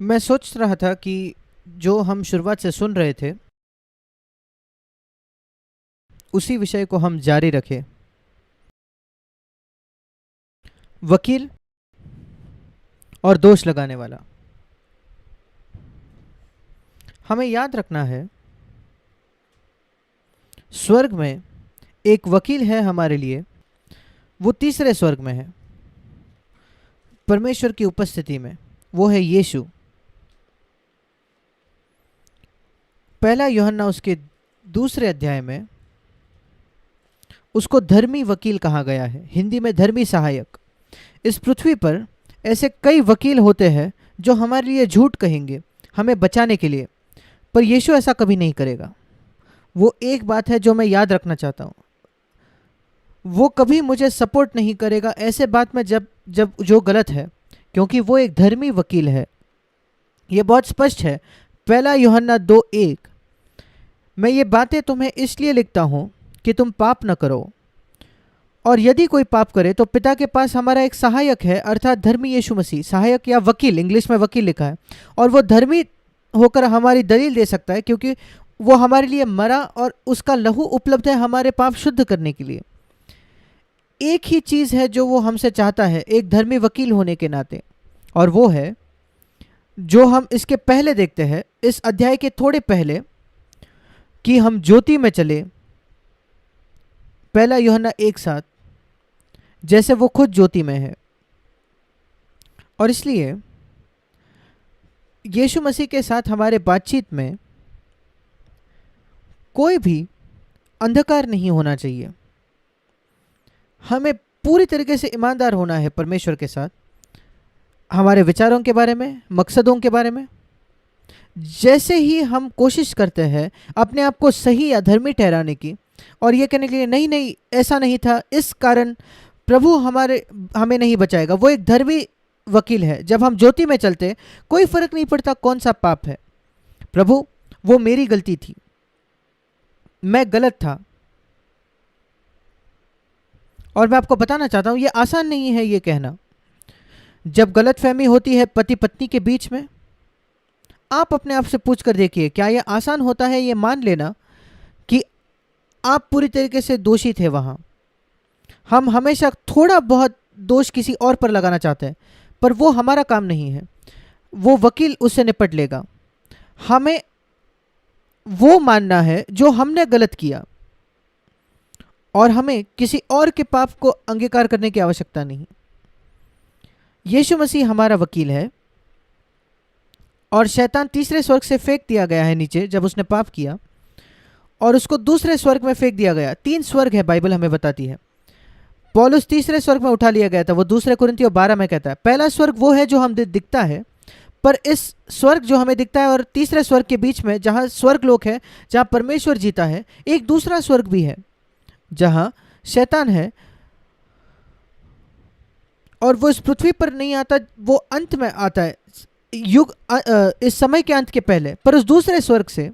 मैं सोच रहा था कि जो हम शुरुआत से सुन रहे थे उसी विषय को हम जारी रखें। वकील और दोष लगाने वाला। हमें याद रखना है, स्वर्ग में एक वकील है हमारे लिए। वो तीसरे स्वर्ग में है, परमेश्वर की उपस्थिति में। वो है यीशु। पहला यूहन्ना उसके दूसरे अध्याय में उसको धर्मी वकील कहा गया है, हिंदी में धर्मी सहायक। इस पृथ्वी पर ऐसे कई वकील होते हैं जो हमारे लिए झूठ कहेंगे हमें बचाने के लिए, पर यीशु ऐसा कभी नहीं करेगा। वो एक बात है जो मैं याद रखना चाहता हूँ, वो कभी मुझे सपोर्ट नहीं करेगा ऐसे बात में जब जब जो गलत है, क्योंकि वो एक धर्मी वकील है। ये बहुत स्पष्ट है। पहला यूहन्ना 2:1, मैं ये बातें तुम्हें इसलिए लिखता हूँ कि तुम पाप न करो, और यदि कोई पाप करे तो पिता के पास हमारा एक सहायक है, अर्थात धर्मी यीशु मसीह। सहायक या वकील, इंग्लिश में वकील लिखा है। और वो धर्मी होकर हमारी दलील दे सकता है, क्योंकि वो हमारे लिए मरा और उसका लहू उपलब्ध है हमारे पाप शुद्ध करने के लिए। एक ही चीज़ है जो वो हमसे चाहता है एक धर्मी वकील होने के नाते, और वो है जो हम इसके पहले देखते हैं, इस अध्याय के थोड़े पहले, कि हम ज्योति में चले। पहला यूहन्ना 1:7, जैसे वो खुद ज्योति में है। और इसलिए यीशु मसीह के साथ हमारे बातचीत में कोई भी अंधकार नहीं होना चाहिए। हमें पूरी तरीके से ईमानदार होना है परमेश्वर के साथ, हमारे विचारों के बारे में, मकसदों के बारे में। जैसे ही हम कोशिश करते हैं अपने आप को सही या धर्मी ठहराने की, और ये कहने के लिए नहीं नहीं ऐसा नहीं था, इस कारण प्रभु हमें नहीं बचाएगा। वो एक धर्मी वकील है। जब हम ज्योति में चलते, कोई फर्क नहीं पड़ता कौन सा पाप है। प्रभु, वो मेरी गलती थी, मैं गलत था। और मैं आपको बताना चाहता हूं, ये आसान नहीं है ये कहना। जब गलतफहमी होती है पति पत्नी के बीच में, आप अपने आप से पूछ कर देखिए, क्या यह आसान होता है ये मान लेना कि आप पूरी तरीके से दोषी थे वहां। हम हमेशा थोड़ा बहुत दोष किसी और पर लगाना चाहते हैं, पर वो हमारा काम नहीं है। वो वकील उससे निपट लेगा। हमें वो मानना है जो हमने गलत किया, और हमें किसी और के पाप को अंगीकार करने की आवश्यकता नहीं। यीशु मसीह हमारा वकील है, और शैतान तीसरे स्वर्ग से फेंक दिया गया है नीचे जब उसने पाप किया, और उसको दूसरे स्वर्ग में फेंक दिया गया। 3 स्वर्ग है बाइबल हमें बताती है। पौलुस तीसरे स्वर्ग में उठा लिया गया था, वो दूसरे कुरिन्थियों 12 में कहता है। पहला स्वर्ग वो है जो हम दिखता है, पर इस स्वर्ग जो हमें दिखता है और तीसरे स्वर्ग के बीच में जहाँ स्वर्ग लोक है, जहाँ परमेश्वर जीता है, एक दूसरा स्वर्ग भी है जहाँ शैतान है, और वो इस पृथ्वी पर नहीं आता, वो अंत में आता है, इस समय के अंत के पहले। पर उस दूसरे स्वर्ग से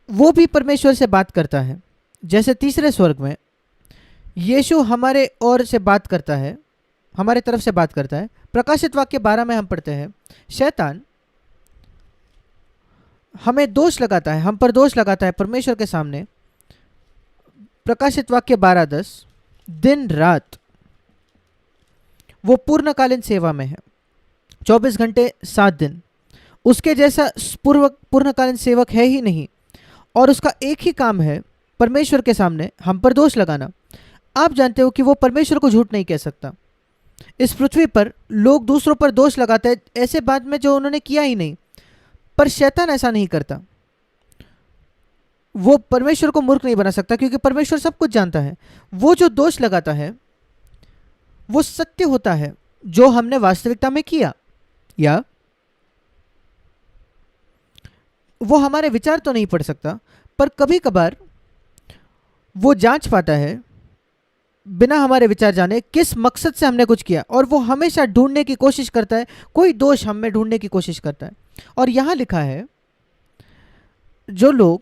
वो भी परमेश्वर से बात करता है, जैसे तीसरे स्वर्ग में यीशु हमारे ओर से बात करता है, हमारे तरफ से बात करता है। प्रकाशित वाक्य 12 में हम पढ़ते हैं, शैतान हमें दोष लगाता है, हम पर दोष लगाता है परमेश्वर के सामने। प्रकाशित वाक्य 12:10, दिन रात वो पूर्णकालीन सेवा में है, 24 घंटे 7 दिन। उसके जैसा पूर्णकालीन सेवक है ही नहीं, और उसका एक ही काम है परमेश्वर के सामने हम पर दोष लगाना। आप जानते हो कि वो परमेश्वर को झूठ नहीं कह सकता। इस पृथ्वी पर लोग दूसरों पर दोष लगाते हैं ऐसे बात में जो उन्होंने किया ही नहीं, पर शैतान ऐसा नहीं करता। वो परमेश्वर को मूर्ख नहीं बना सकता, क्योंकि परमेश्वर सब कुछ जानता है। वो जो दोष लगाता है वो सत्य होता है जो हमने वास्तविकता में किया, या वो हमारे विचार तो नहीं पढ़ सकता, पर कभी कभार वो जांच पाता है बिना हमारे विचार जाने किस मकसद से हमने कुछ किया, और वो हमेशा ढूंढने की कोशिश करता है, कोई दोष हम में ढूंढने की कोशिश करता है। और यहां लिखा है, जो लोग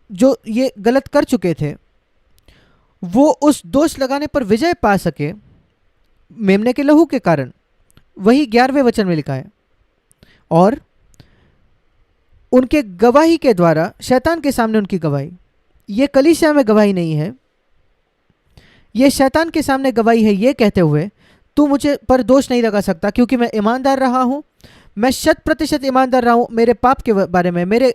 जो ये गलत कर चुके थे वो उस दोष लगाने पर विजय पा सके, मेमने के लहू के कारण। वही 11वें वचन में लिखा है। और उनके गवाही के द्वारा, शैतान के सामने उनकी गवाही, ये कलीसिया में गवाही नहीं है, ये शैतान के सामने गवाही है, ये कहते हुए तू मुझे पर दोष नहीं लगा सकता क्योंकि मैं ईमानदार रहा हूँ, मैं 100% ईमानदार रहा हूँ मेरे पाप के बारे में, मेरे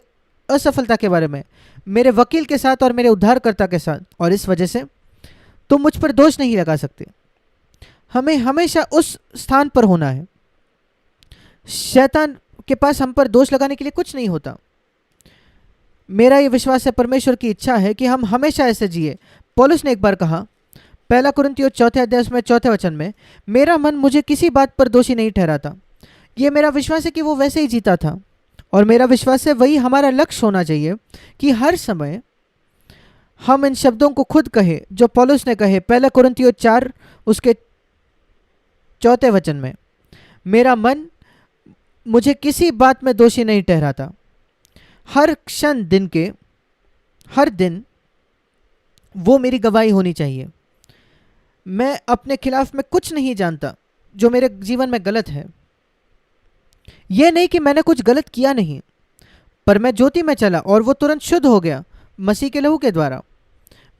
असफलता के बारे में, मेरे वकील के साथ और मेरे उद्धारकर्ता के साथ, और इस वजह से तुम मुझ पर दोष नहीं लगा सकते। हमें हमेशा उस स्थान पर होना है। शैतान के पास हम पर दोष लगाने के लिए कुछ नहीं होता। मेरा ये विश्वास है, परमेश्वर की इच्छा है कि हम हमेशा ऐसे जिए। पौलुस ने एक बार कहा, 1 कुरिन्थियों 4 अध्याय में 4 वचन में, मेरा मन मुझे किसी बात पर दोषी नहीं ठहराता। ये मेरा विश्वास है कि वो वैसे ही जीता था, और मेरा विश्वास है वही हमारा लक्ष्य होना चाहिए कि हर समय हम इन शब्दों को खुद कहे जो पौलुस ने कहे 1 कुरिन्थियों 4 उसके 4 वचन में, मेरा मन मुझे किसी बात में दोषी नहीं ठहराता। हर क्षण दिन के, हर दिन वो मेरी गवाही होनी चाहिए। मैं अपने खिलाफ में कुछ नहीं जानता जो मेरे जीवन में गलत है। यह नहीं कि मैंने कुछ गलत किया नहीं, पर मैं ज्योति में चला और वो तुरंत शुद्ध हो गया मसीह के लहू के द्वारा।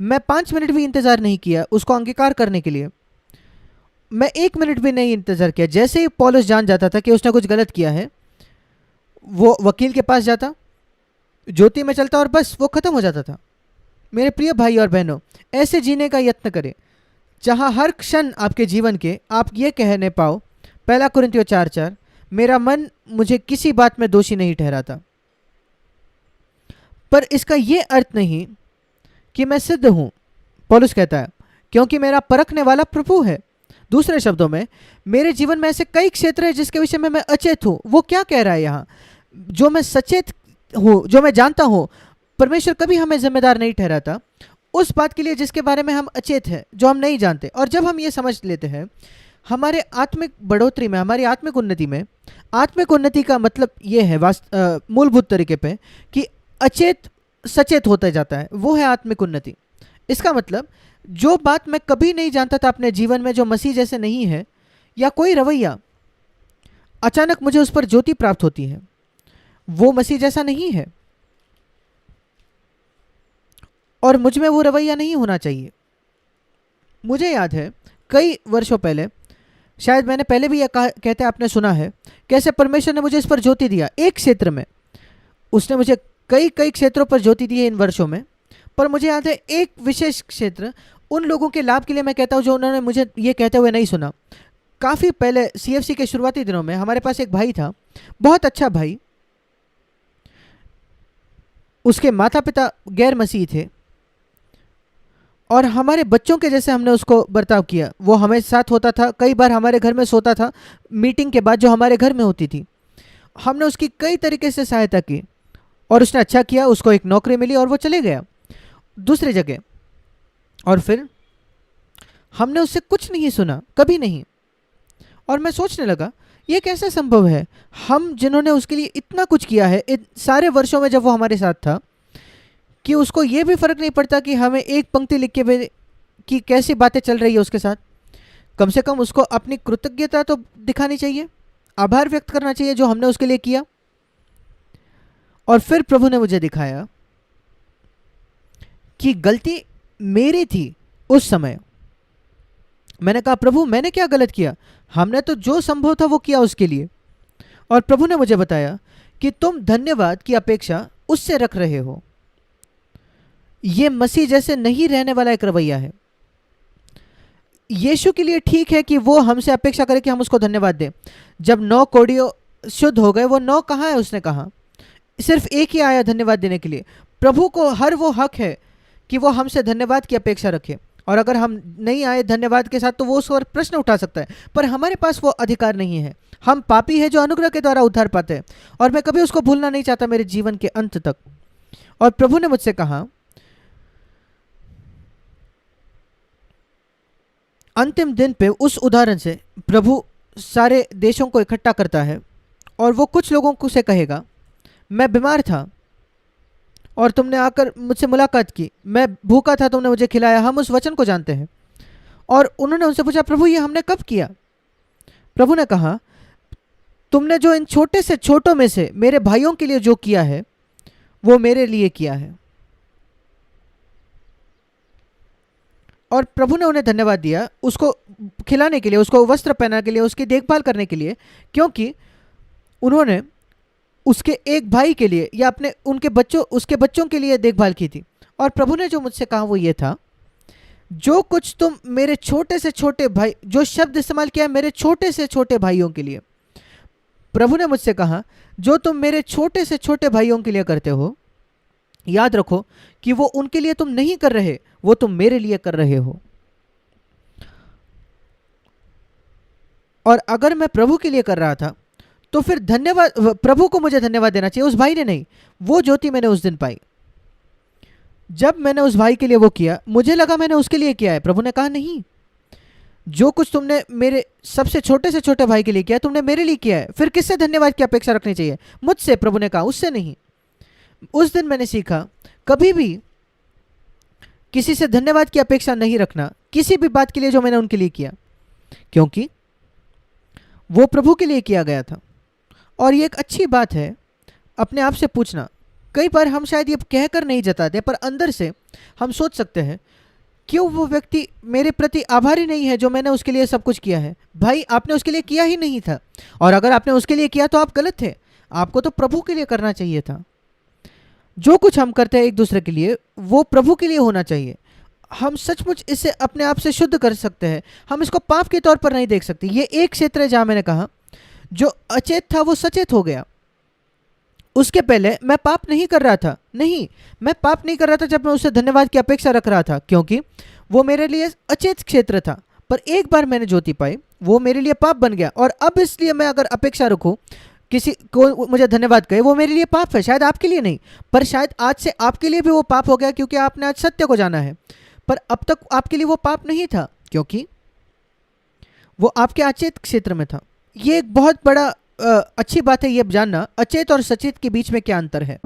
मैं 5 मिनट भी इंतज़ार नहीं किया उसको अंगीकार करने के लिए। मैं 1 मिनट भी नहीं इंतज़ार किया। जैसे ही पौलुस जान जाता था कि उसने कुछ गलत किया है, वो वकील के पास जाता, ज्योति में चलता और बस वो ख़त्म हो जाता था। मेरे प्रिय भाई और बहनों, ऐसे जीने का यत्न करें जहाँ हर क्षण आपके जीवन के आप ये कहने पाओ 1 कुरिन्थियों 4:4, मेरा मन मुझे किसी बात में दोषी नहीं ठहराता। पर इसका ये अर्थ नहीं कि मैं सिद्ध हूँ। पौलुस कहता है, क्योंकि मेरा परखने वाला प्रभु है। दूसरे शब्दों में, मेरे जीवन में ऐसे कई क्षेत्र हैं जिसके विषय में मैं अचेत हूँ। वो क्या कह रहा है यहाँ? जो मैं सचेत हूँ, जो मैं जानता हूँ, परमेश्वर कभी हमें जिम्मेदार नहीं ठहराता उस बात के लिए जिसके बारे में हम अचेत हैं, जो हम नहीं जानते। और जब हम ये समझ लेते हैं, हमारे आत्मिक बढ़ोतरी में, हमारी आत्मिक उन्नति में, आत्मिक उन्नति का मतलब ये है मूलभूत तरीके पे कि अचेत सचेत होता जाता है, वो है आत्मिक उन्नति। इसका मतलब जो बात मैं कभी नहीं जानता था अपने जीवन में, जो मसीह जैसे नहीं है, या कोई रवैया, अचानक मुझे उस पर ज्योति प्राप्त होती है, वो मसीह जैसा नहीं है और मुझ में वो रवैया नहीं होना चाहिए। मुझे याद है कई वर्षों पहले, शायद मैंने पहले भी यह कहते आपने सुना है, कैसे परमेश्वर ने मुझे इस पर ज्योति दिया। एक क्षेत्र में उसने मुझे कई क्षेत्रों पर ज्योति दी है इन वर्षों में, पर मुझे याद है एक विशेष क्षेत्र, उन लोगों के लाभ के लिए मैं कहता हूँ जो उन्होंने मुझे ये कहते हुए नहीं सुना। काफ़ी पहले CFC के शुरुआती दिनों में हमारे पास एक भाई था, बहुत अच्छा भाई। उसके माता पिता गैर मसीह थे और हमारे बच्चों के जैसे हमने उसको बर्ताव किया। वो हमें साथ होता था, कई बार हमारे घर में सोता था मीटिंग के बाद जो हमारे घर में होती थी। हमने उसकी कई तरीके से सहायता की और उसने अच्छा किया, उसको एक नौकरी मिली और वो चले गया दूसरी जगह। और फिर हमने उससे कुछ नहीं सुना, कभी नहीं। और मैं सोचने लगा, ये कैसे संभव है? हम जिन्होंने उसके लिए इतना कुछ किया है इन सारे वर्षों में जब वो हमारे साथ था, कि उसको ये भी फ़र्क नहीं पड़ता कि हमें एक पंक्ति लिख के कि कैसी बातें चल रही है उसके साथ। कम से कम उसको अपनी कृतज्ञता तो दिखानी चाहिए, आभार व्यक्त करना चाहिए जो हमने उसके लिए किया। और फिर प्रभु ने मुझे दिखाया कि गलती मेरी थी उस समय। मैंने कहा, प्रभु मैंने क्या गलत किया? हमने तो जो संभव था वो किया उसके लिए। और प्रभु ने मुझे बताया कि तुम धन्यवाद की अपेक्षा उससे रख रहे हो। ये मसीह जैसे नहीं रहने वाला एक रवैया है। यीशु के लिए ठीक है कि वो हमसे अपेक्षा करे कि हम उसको धन्यवाद दें। जब 9 कोढ़ियों शुद्ध हो गए, वो 9 कहाँ है? उसने कहा सिर्फ एक ही आया धन्यवाद देने के लिए। प्रभु को हर वो हक है कि वो हमसे धन्यवाद की अपेक्षा रखे, और अगर हम नहीं आए धन्यवाद के साथ तो वो उस पर प्रश्न उठा सकता है, पर हमारे पास वो अधिकार नहीं है। हम पापी हैं जो अनुग्रह के द्वारा उद्धार पाते हैं, और मैं कभी उसको भूलना नहीं चाहता मेरे जीवन के अंत तक। और प्रभु ने मुझसे कहा, अंतिम दिन पे उस उदाहरण से प्रभु सारे देशों को इकट्ठा करता है और वो कुछ लोगों को से कहेगा, मैं बीमार था और तुमने आकर मुझसे मुलाकात की, मैं भूखा था तुमने मुझे खिलाया। हम उस वचन को जानते हैं। और उन्होंने उनसे पूछा, प्रभु ये हमने कब किया? प्रभु ने कहा, तुमने जो इन छोटे से छोटों में से मेरे भाइयों के लिए जो किया है वो मेरे लिए किया है। और प्रभु ने उन्हें धन्यवाद दिया उसको खिलाने के लिए, उसको वस्त्र पहनाने के लिए, उसकी देखभाल करने के लिए, क्योंकि उन्होंने उसके एक भाई के लिए या उसके बच्चों के लिए देखभाल की थी। और प्रभु ने जो मुझसे कहा वो ये था, जो कुछ तुम मेरे छोटे से छोटे भाई, जो शब्द इस्तेमाल किया मेरे छोटे से छोटे भाइयों के लिए, प्रभु ने मुझसे कहा जो तुम मेरे छोटे से छोटे भाइयों के लिए करते हो, याद रखो कि वो उनके लिए तुम नहीं कर रहे, वो तुम मेरे लिए कर रहे हो। और अगर मैं प्रभु के लिए कर रहा था तो फिर धन्यवाद, प्रभु को मुझे धन्यवाद देना चाहिए, उस भाई ने नहीं। वो ज्योति मैंने उस दिन पाई। जब मैंने उस भाई के लिए वो किया, मुझे लगा मैंने उसके लिए किया है। प्रभु ने कहा नहीं, जो कुछ तुमने मेरे सबसे छोटे से छोटे भाई के लिए किया तुमने मेरे लिए किया है, फिर किससे धन्यवाद की अपेक्षा रखनी चाहिए? मुझसे। प्रभु ने कहा उससे नहीं। उस दिन मैंने सीखा कभी भी किसी से धन्यवाद की अपेक्षा नहीं रखना, किसी भी बात के लिए जो मैंने उनके लिए किया, क्योंकि वो प्रभु के लिए किया गया था। और ये एक अच्छी बात है अपने आप से पूछना। कई बार हम शायद ये कहकर नहीं जताते, पर अंदर से हम सोच सकते हैं क्यों वो व्यक्ति मेरे प्रति आभारी नहीं है जो मैंने उसके लिए सब कुछ किया है। भाई आपने उसके लिए किया ही नहीं था, और अगर आपने उसके लिए किया तो आप गलत थे, आपको तो प्रभु के लिए करना चाहिए था। जो कुछ हम करते हैं एक दूसरे के लिए वो प्रभु के लिए होना चाहिए। हम सचमुच इसे अपने आप से शुद्ध कर सकते हैं, हम इसको पाप के तौर पर नहीं देख सकते। ये एक क्षेत्र है जहां मैंने कहा जो अचेत था वो सचेत हो गया। उसके पहले मैं पाप नहीं कर रहा था, नहीं, मैं पाप नहीं कर रहा था जब मैं उससे धन्यवाद की अपेक्षा रख रहा था, क्योंकि वो मेरे लिए अचेत क्षेत्र था। पर एक बार मैंने ज्योति पाई, वो मेरे लिए पाप बन गया। और अब इसलिए मैं अगर अपेक्षा रखूं किसी को मुझे धन्यवाद कहे, वो मेरे लिए पाप है। शायद आपके लिए नहीं, पर शायद आज से आपके लिए भी वो पाप हो गया, क्योंकि आपने आज सत्य को जाना है। पर अब तक आपके लिए वो पाप नहीं था, क्योंकि वो आपके अचेत क्षेत्र में था। ये एक बहुत बड़ा अच्छी बात है ये जानना, अचेत और सचेत के बीच में क्या अंतर है।